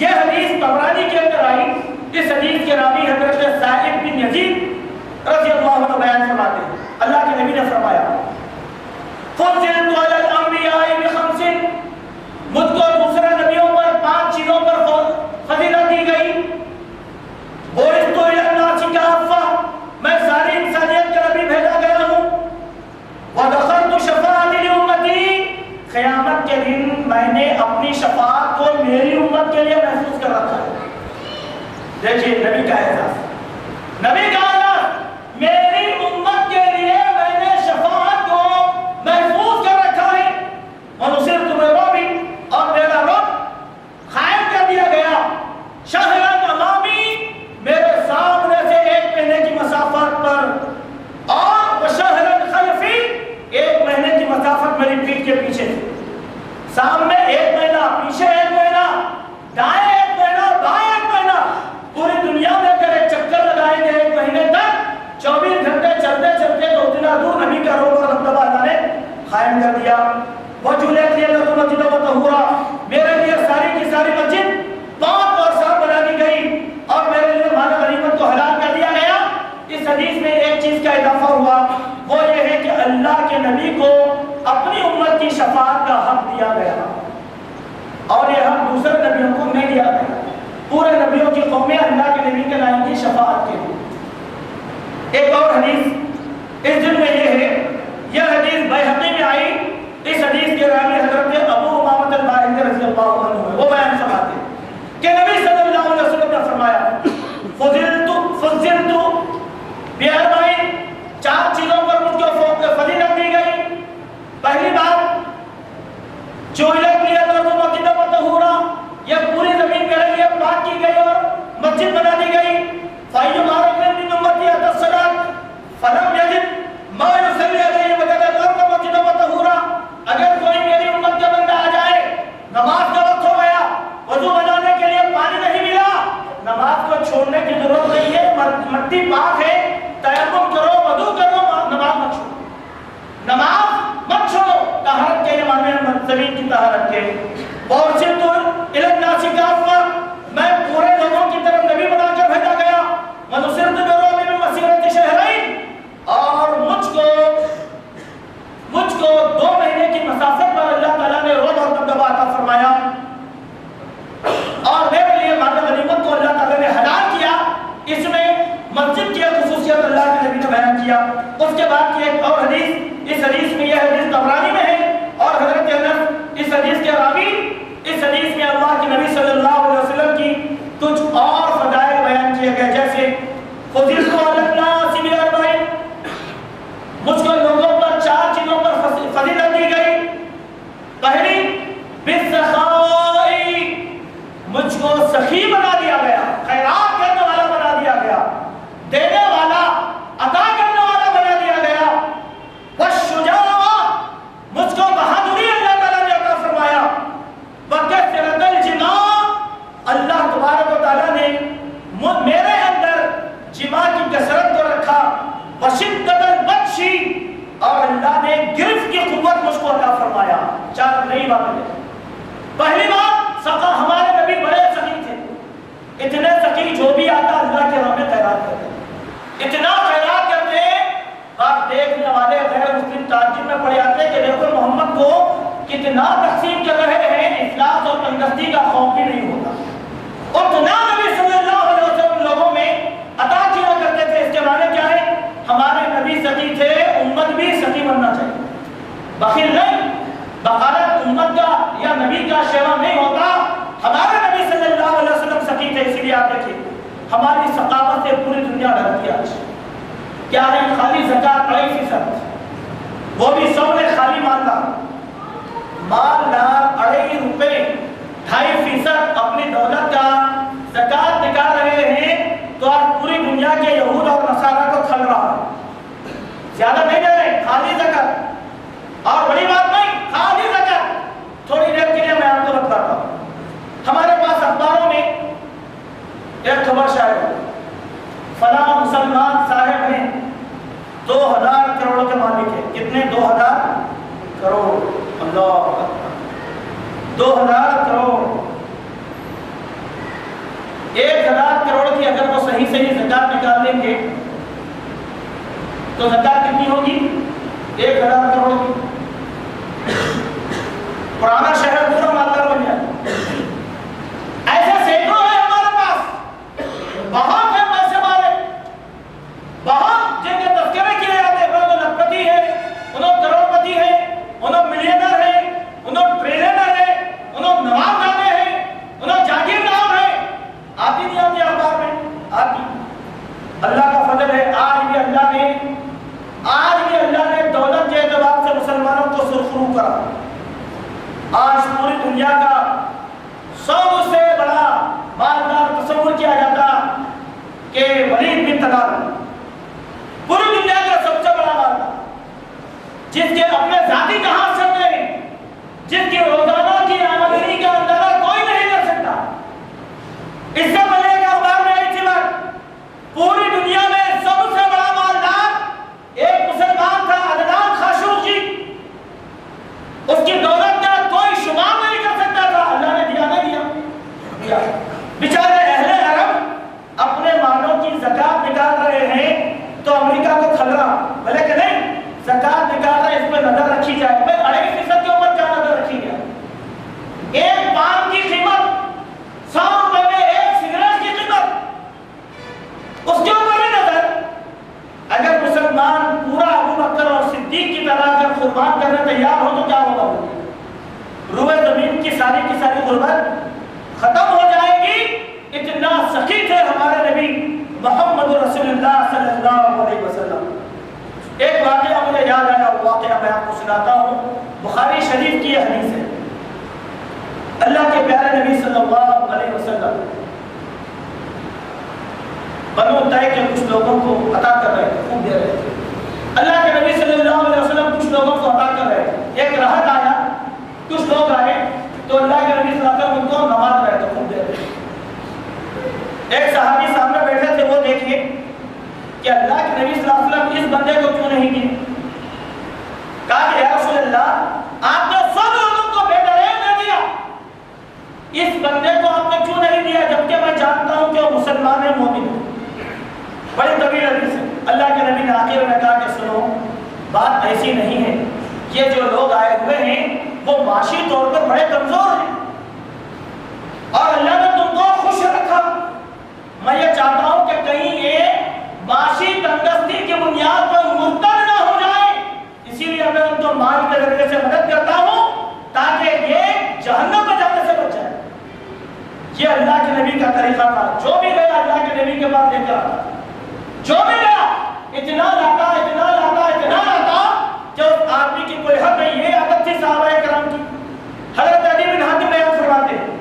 یہ حدیث طبرانی کے اندر آئی. اس حدیث کے راوی حضرت سائب بن یزید رضی اللہ عنہ بیان فرماتے ہیں اللہ کے نبی نے فرمایا فضلت علی الانبیاء بخمس، مجھ کو دوسرے نبیوں پر 5 چیزوں پر فضیلت دی گئی. بعثت الی الناس کافہ، میں ساری انسانیت کا نبی بھیجا گیا ہوں. ودخلت شفاعتی لامتی، قیامت کے دن میں نے اپنی شفاعت کو میری امت کے لیے محفوظ کر رکھا ہے. دیکھیے نبی کا اعزاز، نبی کا اعزاز، میری امت کے لیے میں نے شفاعت کو محفوظ کر رکھا ہے. ونصرت برعب، اور میرا رب قائم کر دیا گیا. شہرن امامی، میرے سامنے سے 1 مہینے کی مسافت پر، اور وشہرن خلفی، 1 مہینے کی مسافت میری پیٹھ کے پیچھے. سامنے 1 مہینہ، پیچھے 1 مہینہ، دائیں 1 مہینہ، بائیں 1 مہینہ. پوری دنیا میں اگر ایک چکر لگائیں گے 1 مہینے تک، 24 گھنٹے چلتے چلتے تو اتنا دور نبی کا روز اور مرتبہ اللہ نے قائم کر دیا. وجعلت لي مسجدا وطہورا، میرے لیے ساری کی ساری مسجد پاک اور صاف بنا دی گئی، اور میرے لیے مال غنیمت کو حلال کر دیا گیا. اس حدیث میں ایک چیز کا اضافہ ہوا، وہ یہ ہے کہ اللہ کے نبی کو اپنی امت کی شفاعت کا حق دیا گیا، اور یہ حق دوسرے نبیوں کو نہیں دیا گیا. پورے نبیوں کی قومیں اللہ کے نبی کے نام کی شفاعت کے لیے. ایک اور حدیث اس دن میں یہ ہے، یہ حدیث بیہقی میں آئی. اس حدیث کے راوی حضرت ابو امامہ الباہلی رضی اللہ عنہ ہے. وہ بیان فرماتے ہیں کہ نبی صلی اللہ علیہ وسلم نے فرمایا فضلت بأربعین، 4 چیزوں پر مجھ کو فضیلت دی گئی. پہلی بات، جعلت لی الارض مسجدا وطہورا، یہ پوری زمین میرے لیے پاک کی گئی اور مسجد بنا دی گئی. فَأَيُّمَا رَجُلٍ مِّنْ أُمَّتِي أَتَى الصَّلَاةَ فَلَمْ يَجِدْ مَا يُصَلِّي عَلَيْهِ وَجَدَ الْأَرْضَ مَسْجِدًا وَطَهُورًا، اگر کوئی میری امت کا بندہ آ جائے، نماز کا وقت ہو گیا، وضو بنانے کے لیے پانی نہیں ملا، نماز کو چھوڑنے کی ضرورت نہیں ہے، مٹی پاک ہے، تیمم کرو، وضو کرو، نماز مت چھوڑو، نماز مت چھوڑو، طہارت کے معنی زمین کی طہارت کے. وَأُرْسِلْتُ إِلَى النَّاسِ كَافَّةً، میں پورے لوگوں کی طرف نبی بنا کر بھیجا گیا. وَنُصِرْتُ بِالرُّعْبِ مِن مَّسِيرَةِ شَهْرَيْنِ، اور مجھ کو 2 مہینے کی مسافت پر اللہ تعالیٰ نے رعب اور دبدبہ عطا فرمایا، اور میرے لیے مال غنیمت کو اللہ تعالیٰ نے حلال کیا. اس میں مسجد کی خصوصیت اللہ کے نبی نے بیان کیا. اس کے بعد کی ایک اور حدیث، اس حدیث میں یہ حدیث طبرانی میں ہے، اور حضرت انس اس حدیث کے راوی، اس حدیث میں اللہ کے نبی صلی اللہ علیہ وسلم کی کچھ اور فضائل بیان کیے گئے، جیسے فضیلت علی الناس بأربعین، مجھ کو لوگوں پر 4 چیزوں پر فضیلت دی گئی. پہلی، بالسخاء، مجھ کو سخی بنا دیا گیا، خیرات کرنے والا بنا دیا گیا، دینے والا، عطا کرنے والا بنا دیا گیا. والشجاع، مجھ کو بہادری اللہ تعالیٰ نے عطا فرمایا. وکثرت الجماع، اللہ تبارک و تعالیٰ نے میرے اندر جماع کی کثرت کو رکھا. وشدت البطش، اور اللہ نے گرفت کی قوت مجھ کو عطا فرمایا. 4 نئی باتیں. پہلی بات، سقا، ہمارے نبی بڑے سخی تھے، اتنے سخی جو بھی آتا اللہ کے راہ میں خیرات کرتے، اتنا خیرات کرتے، آپ دیکھنے والے غیر مسلم تعجب میں پڑ جاتے کہ دیکھو محمد کو کتنا تقسیم کر رہے ہیں، افلاس اور تنگستی کا خوف بھی نہیں ہوتا. اتنا نبی صلی اللہ علیہ وسلم لوگوں میں عطا کیا کرتے تھے. اس کے معنی کیا ہے؟ ہمارے نبی سخی تھے، امت بھی سخی بننا چاہیے، بخیل نہیں. بخالت امت کا یا نبی کا شیوا نہیں ہوتا. ہمارے نبی صلی اللہ علیہ وسلم سخی تھے، اسی لیے آپ دیکھیں ہماری ثقافت سے پوری دنیا ڈرتی ہے. آج کیا ہے؟ خالی زکات 2.5%، وہ بھی 100 نے خالی مالدار 2.5 روپے 2.5% اپنی دولت کا زکات نکال رہے ہیں. تو آج پوری دنیا کے یہود اور نصارہ کو کھل رہا ہے. زیادہ نہیں دے رہے، خالی زکات. اور بڑی بات نہیں، خالی زکات. تھوڑی دیر کے لیے میں آپ کو بتاتا ہوں. ہمارے پاس اخباروں میں ایک خبر شائع ہے، فلاں مسلمان صاحب ہیں 2000 کروڑ کے مالک ہیں. کتنے؟ 2000 کروڑ. اللہ، 2000 کروڑ. زکات نکال دیں گے تو زکات کتنی ہوگی؟ 1000 کروڑ کی۔ پرانا شہر پورا مالدار بن جائے۔ ایسے سینکڑوں ہیں ہمارے پاس، بہت ہے پیسے والے، بہت جن کے تذکرے کیے جاتے ہیں، وہ لکھپتی ہے، انہوں کروڑپتی ہے، انہوں ملینر ہے، انہوں ٹریلینر ہے، انہوں نواب دانے ہیں، انہوں جاگیردار ہیں، آتی نہیں آتی اخبار میں؟ آتی۔ اللہ کا فضل ہے، آج بھی اللہ نے دولت کے اعتبار سے مسلمانوں کو سرخرو کرا۔ آج پوری دنیا کا سب سے بڑا مالدار تصور کیا جاتا کہ ولید بن طلحہ، پوری دنیا کا سب سے بڑا مالدار، جس کے اپنے ذاتی جہاز چلتے ہیں، جس کی روزانہ کی آمدنی کا اندازہ کوئی نہیں کر سکتا۔ اس سے پہلے ایک اخبار میں آئی تھی بات، پوری دنیا میں سب سے بڑا مالدار ایک مسلمان تھا، عدنان خاشقجی، اس کی دولت کا کوئی شمار نہیں کر سکتا تھا۔ اللہ نے دیا نہیں دیا، بیچارے اہل عرب اپنے مالوں کی زکات نکال رہے ہیں تو امریکہ کو کھلرا، بھلے کہ نہیں زکات نکال رہے، اس پہ نظر رکھی جائے۔ 2.5% کے اوپر کیا نظر رکھی جائے؟ ایک پان کی قیمت 100 روپے میں، ایک سگریٹ کی قیمت، اس کے اوپر بھی نظر۔ اگر مسلمان پورا ابو بکر اور صدیق کی طرح اگر قربان کرنے تیار ہو تو کیا ہوگا؟ روئے زمین کی ساری غربت ختم ہو جائے گی۔ اتنا سخی تھے ہمارے نبی محمد رسول اللہ صلی اللہ علیہ وسلم۔ ایک واقعہ مجھے یاد آیا، وہ واقعہ میں آپ کو سناتا ہوں، بخاری شریف کی یہ حدیث ہے۔ اللہ کے پیارے نبی صلی اللہ علیہ وسلم بنو طے کے کچھ لوگوں کو عطا کر رہے تھے، خوب دے رہے تھے۔ اللہ کے نبی صلی اللہ علیہ وسلم کچھ لوگوں کو عطا کر رہے تھے۔ ایک راحت آیا، کچھ لوگ آئے تو اللہ کے نبی صلی اللہ علیہ وسلم ان کو نواز رہے تھے، خوب دے رہے تھے۔ ایک صحابی سامنے بیٹھے تھے، وہ دیکھیے کہ اللہ کے نبی صلی اللہ علیہ وسلم اس بندے کو کیوں نہیں دیے؟ کہا کہ یا رسول اللہ، آپ نے سب لوگوں کو بے دریغ دے دیا، اس بندے کو آپ نے کیوں نہیں دیا جبکہ میں جانتا ہوں کہ وہ مسلمان ہے، مومن ہے؟ بڑی طویل حدیث ہے۔ اللہ کے نبی نے آخر میں کہا کہ سنو، بات ایسی نہیں ہے، یہ جو لوگ آئے ہوئے ہیں وہ معاشی طور پر بڑے کمزور ہیں اور اللہ نے تم کو خوش رکھا۔ میں یہ چاہتا ہوں کہ کہیں یہ معاشی تندرستی کی بنیاد پر مرتد نہ ہو جائے، اسی لیے میں ان کو مال کے ذریعے سے مدد کرتا ہوں تاکہ یہ جہنم میں جانے سے بچ جائے۔ یہ اللہ کے نبی کا طریقہ تھا۔ جو بھی گیا اللہ کے نبی کے پاس لے کر آتا، جو بھی گیا اتنا لاتا کہ اس آدمی کی کوئی حد نہیں۔ یہ عادت تھی صحابہ کرام کی۔ حضرت علی بن حاتم بیان فرماتے ہیں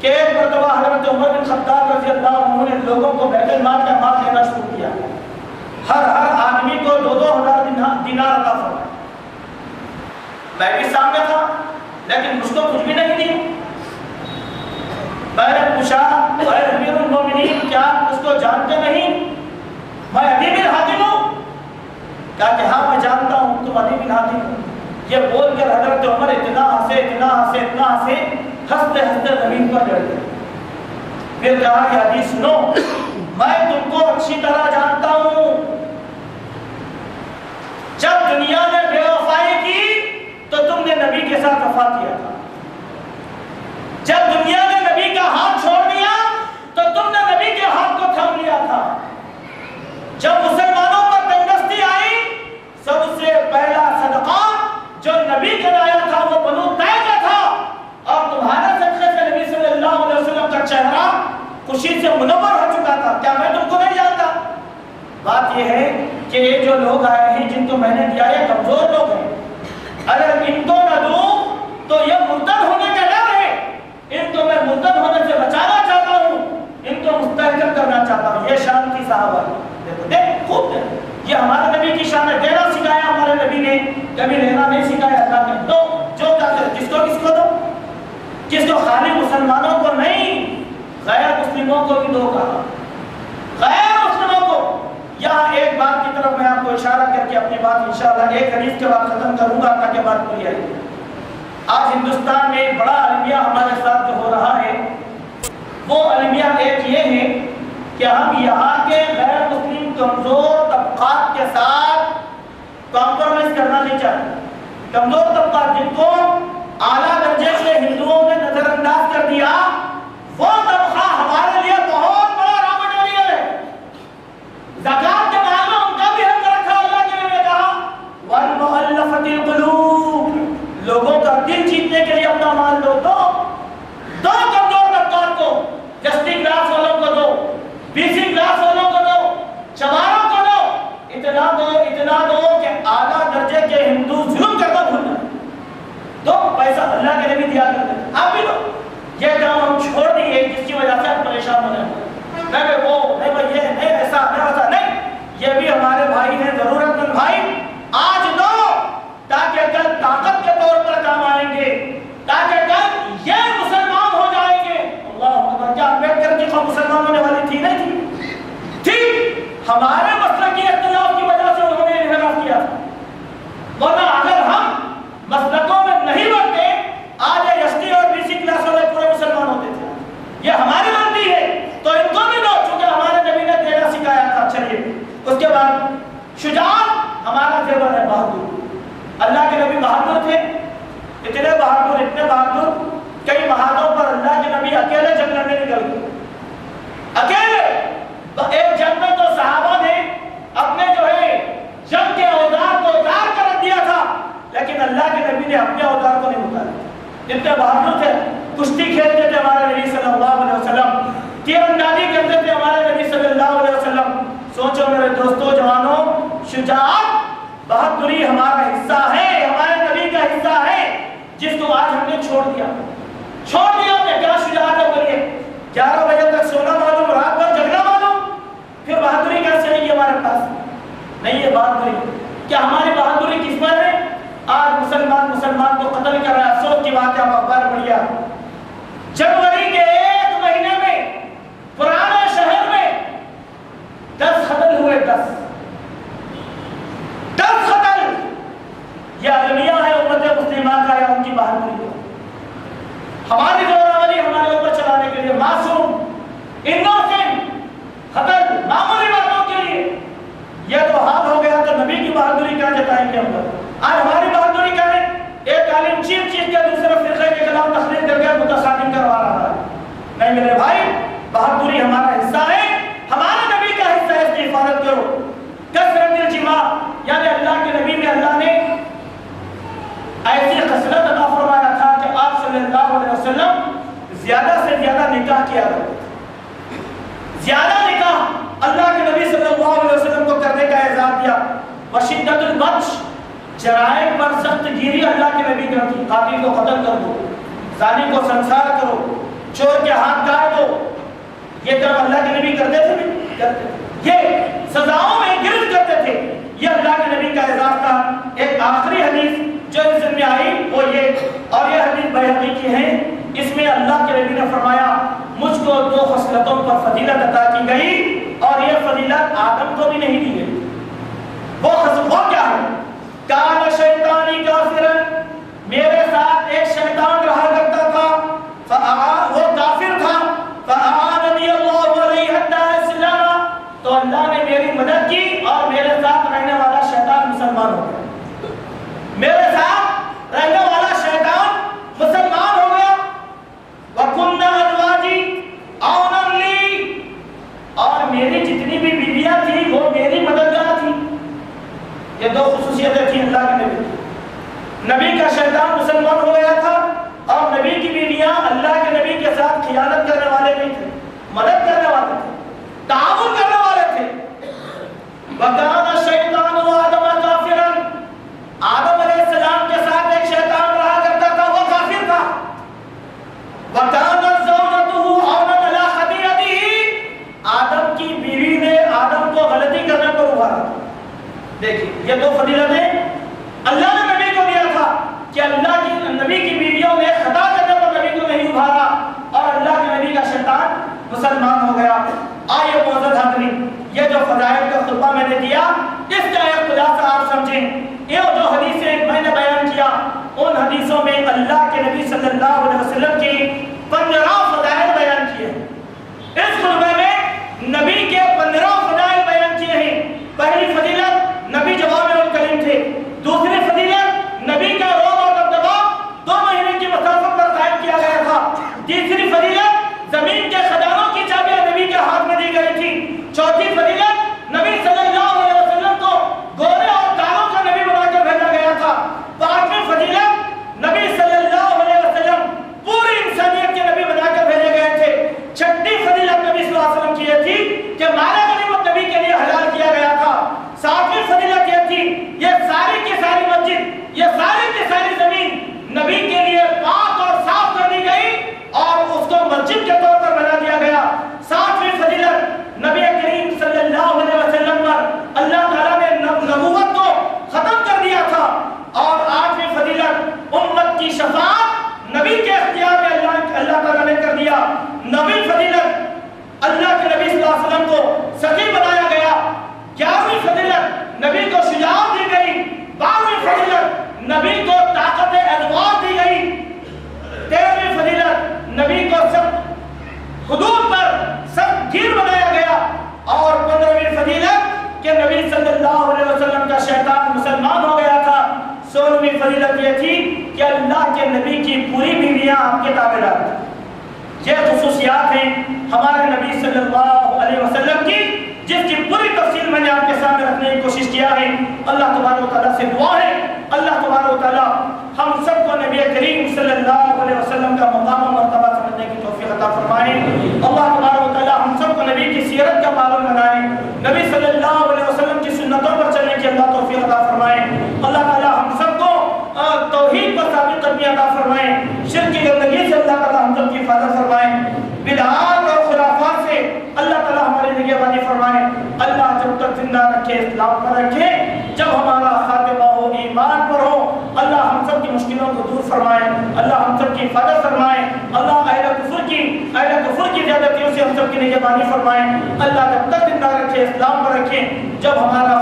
کہ ایک مرتبہ حضرت عمر بن خطاب رضی اللہ عنہ نے لوگوں کو بیت المال کا مال دینا شروع کیا، ہر آدمی کو 2,000 دینار عطا فرمایا۔ میں بھی سامنے تھا لیکن مجھ کو کچھ بھی نہیں دیا۔ میں نے پوچھا، اے امیر المومنین، کیا آپ اس کو جانتے نہیں؟ میں علی بن حاتم ہوں۔ کہا کہ ہاں میں جانتا ہوں تم علی بن حاتم ہو۔ یہ بول کر حضرت عمر اتنا ہنسے، ہنستے ہنستے زمین پر گر گئے۔ پھر کہا کہ علی سنو، میں تم کو اچھی طرح جانتا ہوں، جب دنیا نے بے وفائی کی تو تم نے نبی کے ساتھ وفا کیا تھا، جب دنیا نے نبی کا ہاتھ چھوڑ دیا تو تم نے نبی کے ہاتھ کو تھام لیا تھا، جب مسلمانوں پر تنگستی آئی سب سے پہلا صدقہ جو نبی کا لایا تھا وہ بنو طے کا تھا، اور تمہارے صدقے سے نبی صلی اللہ علیہ وسلم کا چہرہ خوشی سے منور ہو چکا تھا۔ کیا میں تم کو نہیں جانتا؟ بات یہ ہے کہ یہ جو لوگ آئے ہیں جن کو میں نے دیا یہ کمزور لوگ ہیں، اگر ان کو نہ دوں تو یہ مرتد ہونے کا ڈر ہے، ان کو میں مرتد ہونے سے بچانا چاہتا ہوں، ان کو مستحکم کرنا چاہتا ہوں۔ یہ شان تھی صحابہ، دیکھ خوب یہ ہمارے نبی کی شان ہے۔ دینا سکھایا ہمارے نبی نے، کبھی لینا نہیں سکھایا۔ اللہ نے دو جو چاہتے کس کو دو، کس کو خالی مسلمانوں کو نہیں غیر مسلموں کو بھی دو کہا، غیر مسلموں کو۔ یہاں ایک بات کی طرف میں آپ کو اشارہ کر کے اپنی بات انشاءاللہ ایک حدیث کے بعد ختم کروں گا تاکہ بات پوری آئے۔ آج ہندوستان میں بڑا المیہ ہمارے ساتھ جو ہو رہا ہے وہ المیہ ایک یہ ہے کہ ہم یہاں کے غیر مسلم کمزور طبقات کے ساتھ کمپرومائز کرنا نہیں چاہتے۔ کمزور طبقات جن کو اعلیٰ درجے سے ہندوؤں نے نظر انداز کر دیا، وہ طبقہ ہمارے لیے بہت بڑا را مٹیریل ہے۔ زکات کے مال میں ان کا بھی حق رکھا اللہ کے نبی نے کہا وَالْمُؤَلَّفَةِ الْقُلُوبُ، لوگوں کا دل جیتنے کے لیے اپنا مال دو۔ دو کمزور طبقات کو، جسٹی کلاس والوں کو دو، بی سی کلاس والوں کو دو، چماروں کو دو، اتنا دو کہ اعلیٰ درجے کے ہندو ظلم کرتا بھول جائے۔ دو پیسہ اللہ کے نبی دیا کرتے ہیں، آپ بھی دو۔ یہ کام ہم چھوڑ دیے جس کی وجہ سے ہم پریشان ہو رہے ہیں، نہیں وہ نہیں وہ یہ نہیں ایسا نہیں ویسا نہیں، یہ بھی ہمارے بھائی ہیں، ضرورت مند بھائی، آج دو تاکہ کل طاقت کے طور پر کام آئیں گے، تاکہ کل یہ مسلمان ہو جائیں گے۔ اللہ اکبر، کیا امبیڈکر کی قوم مسلمان ہونے والی تھی؟ نہیں تھی، ہمارے مسلک کی اختلاف کی وجہ سے انہوں نے انحراف کیا تھا، ورنہ اگر ہم مسلکوں میں نہیں بڑھتے آج ایس ٹی اور بی سی کلاس والے پورے مسلمان ہوتے تھے۔ یہ ہماری غلطی ہے تو ان کو بھی دو، چونکہ ہمارے نبی نے دینا سکھایا تھا۔ چلیے اس کے بعد شجاعت ہمارا زیور ہے، بہادر۔ اللہ کے نبی بہادر تھے، اتنے بہادر کئی محاذوں پر اللہ کے نبی اکیلے جنگ لڑنے نکل گئے، اکیلے۔ ایک جنگ میں تو صحابہ نے اپنے جو ہے جنگ کے اوزار کو اتار کر رکھ دیا تھا، لیکن اللہ کے نبی نے اپنے اوزار کو نہیں اتارا۔ اتنے بہادر تھے، کشتی کھیلتے تھے ہمارے نبی صلی اللہ علیہ وسلم، تیر اندازی کرتے تھے ہمارے نبی صلی اللہ علیہ وسلم۔ سوچو میرے دوستو جوانوں، شجاعت بہادری ہمارا حصہ ہے، ہمارے نبی کا حصہ ہے، جس کو آج ہم نے چھوڑ دیا کہ کیا شجاعت ہے بولیے؟ 11 بجے تک سونا معلوم، رات بھر جگنا معلوم، پھر بہادری کیسے آئے گی ہمارے پاس؟ نہیں ہے بہادری۔ کیا ہماری بہادری کس پر ہے؟ آج مسلمان کو قتل کر رہا ہے۔ افسوس کی بات ہے، آپ اخبار پڑھیے، جنوری کے 1 مہینے میں پرانے شہر میں 10 قتل ہوئے، 10 قتل۔ یہ المیہ ہے امت مسلمہ کا یا ان کی بہادری کا؟ ہماری زوراوری ہمارے اوپر چلانے کے لیے، معصوم انوسنٹ قتل معمولی باتوں کے لیے، یہ تو حال ہو گیا تو نبی کی بہادری کیا جتائیں گے ہم لوگ؟ آج ہماری بہادری کیا ہے؟ ایک عالم چیخ کے دوسرے فرقے کے خلاف تقریر کر کے متصادم کروا رہا ہے۔ نہیں میرے بھائی، بہادری ہمارا حصہ ہے، ہمارے نبی کا حصہ ہے، اس کی حفاظت کرو۔ کثرت الجماع، یعنی اللہ کے نبی میں اللہ نے ایسی خصلت عطا فرمایا تھا کہ آپ صلی اللہ علیہ وسلم زیادہ سے زیادہ نکاح کیا کرتے تھے، زیادہ نکاح اللہ کے نبی صلی اللہ علیہ وسلم کو کرنے کا اعزاز دیا۔ وشدت البطش، جرائم پر سخت گیری اللہ کے نبی کرتی، قاتل کو قتل کر دو، زانی کو سنسار کرو، چور کے ہاتھ کاٹ دو، یہ کام اللہ کے نبی کرتے تھے نہیں کرتے تھے، یہ سزاؤں میں گرفت کرتے تھے، یہ اللہ کے نبی کا اعزاز تھا۔ ایک آخری حدیث جو اس میں آئی وہ یہ، اور یہ حدیث بیہقی کی ہے، اس میں اللہ کے نبی نے فرمایا مجھ کو 2 خصلتوں پر فضیلت عطا کی گئی، اور یہ فضیلت آدم کو بھی نہیں دی گئی۔ وہ کیا ہے؟ کان شیطانی کافرن، میرے ساتھ ایک شیطان رہا کرتا تھا، وہ کافر تھا، فأعاننی اللہ علیہ حتی اسلام، تو اللہ نے میری مدد کی اور میرے ساتھ رہنے والا شیطان مسلمان ہو گیا، میرے ساتھ رہنے والا شیطان مسلمان ہو گیا۔ وَكُنَّ أَزْوَاجِي عَوْنًا لِي، اور میری جتنی بھی بیویاں تھیں وہ میری مددگار تھی۔ یہ 2 خصوصیتیں تھیں اللہ کے نبی کی۔ نبی کا شیطان مسلمان ہو گیا تھا، اور نبی کی بیویاں اللہ کے نبی کے ساتھ خیانت کرنے والے نہیں تھے، مدد کرنے والے تھے، تعاون کرنے والے تھے۔ وَكَانَ الشَّيْطَانُ آدَمَ كَافِرًا، آدم علیہ السلام کے ساتھ ایک شیطان رہا کرتا تھا، وہ کافر تھا۔ وَكَانَتْ زَوْجَتُهُ عَوْنًا عَلَىٰ خَطِيئَتِهِ، آدم کی بیوی نے آدم کو غلطی کرنے پر ابھارا۔ دیکھیے یہ 2 فضیلتیں اللہ نے نبی کو دیا تھا کہ اللہ کی نبی کی بیویوں نے خطا کرنے پر نبی کو نہیں ابھارا، اور اللہ کے نبی کا شیطان مسلمان ہو گیا۔ آئیے معزز حاضرین، یہ جو فضائل کا خطبہ میں نے دیا، اس کا ایک خلاصہ آپ سمجھیں۔ یہ جو حدیثیں میں نے بیان کیا، ان حدیثوں میں اللہ کے نبی صلی اللہ علیہ وسلم کی 15 فضائل بیان کیے۔ اس خطبے میں نبی زمین کے خزانوں کی چابیاں نبی کے ہاتھ میں دی گئی تھی۔ چوتھی فضیلت، نبی صلی اللہ علیہ وسلم کو گورے اور کالوں کا نبی بنا کر بھیجا گیا تھا۔ پانچویں فضیلت، نبی صلی اللہ علیہ وسلم پوری انسانیت کے نبی بنا کر بھیجے گئے تھے۔ چھٹی فضیلت نبی صلی اللہ علیہ وسلم کی یہ تھی کہ مال غنیمت نبی کے لیے حلال کیا گیا تھا۔ ساتویں فضیلت یہ تھی، یہ ساری کی ساری مسجد، یہ ساری کی ساری زمین نبی کے لیے پاک اور صاف کر دی گئی اور اس کو مسجد کے طور پر بنا دیا گیا۔ ساتویں فضیلت، نبی کریم صلی اللہ علیہ وسلم پر اللہ تعالیٰ نے نبوت کو ختم کر دیا تھا۔ اور آٹھویں فضیلت، امت کی شفاعت نبی کے اختیار میں اللہ تعالیٰ نے کر دیا۔ نویں فضیلت، اللہ کے نبی صلی اللہ علیہ وسلم کو سخی بنایا گیا۔ گیارہویں فضیلت، نبی کو شجاعت دی گئی۔ بارہویں فضیلت، نبی کو طاقت ادوار دی گئی۔ تیرہویں فضیلت، نبی کو سب حدود پر سب گیر بنایا گیا۔ اور 15ویں فضیلت کہ نبی صلی اللہ علیہ وسلم کا شیطان مسلمان ہو گیا تھا۔ 16ویں فضیلت یہ تھی کہ اللہ کے نبی کی پوری بیویاں آپ کے تابعدار تھیں۔ یہ خصوصیات ہیں ہمارے نبی صلی اللہ علیہ وسلم کی، جس کی پوری تفصیل میں نے آپ کے سامنے رکھنے کی کوشش کیا ہے۔ اللہ تبارک و تعالیٰ سے دعا ہے، اللہ تبارک و تعالیٰ ہم سب کو نبی کریم صلی اللہ علیہ وسلم کا مقام و مرتبہ سمجھنے کی توفیق عطا فرمائے۔ اللہ تبارک و تعالیٰ ہم سب کو نبی کی سیرت کا پابند بنائے، نبی صلی اللہ علیہ وسلم کی سنتوں پر چلنے کی اللہ توفیق عطا فرمائے۔ اللہ تعالیٰ ہم سب کو توحید پر ثابت قدمی عطا فرمائے، شرک کی گندگی سے اللہ تعالیٰ ہم سب کی حفاظت فرمائے، بدعات اور خرافات سے اللہ تعالیٰ ہماری نگہبانی فرمائے۔ اللہ جب تک زندہ رکھے اسلام پر رکھے، جب ہمارا خاتمہ ہو ایمان پر ہو، اللہ ہم سب کی مشکلوں کو دور فرمائے، اللہ ہم سب کی حفاظت فرمائے، اللہ اہل کفر کی زیادتیوں سے ہم سب کی نگہبانی فرمائے۔ اللہ جب تک زندہ رکھے اسلام پر رکھے، جب ہمارا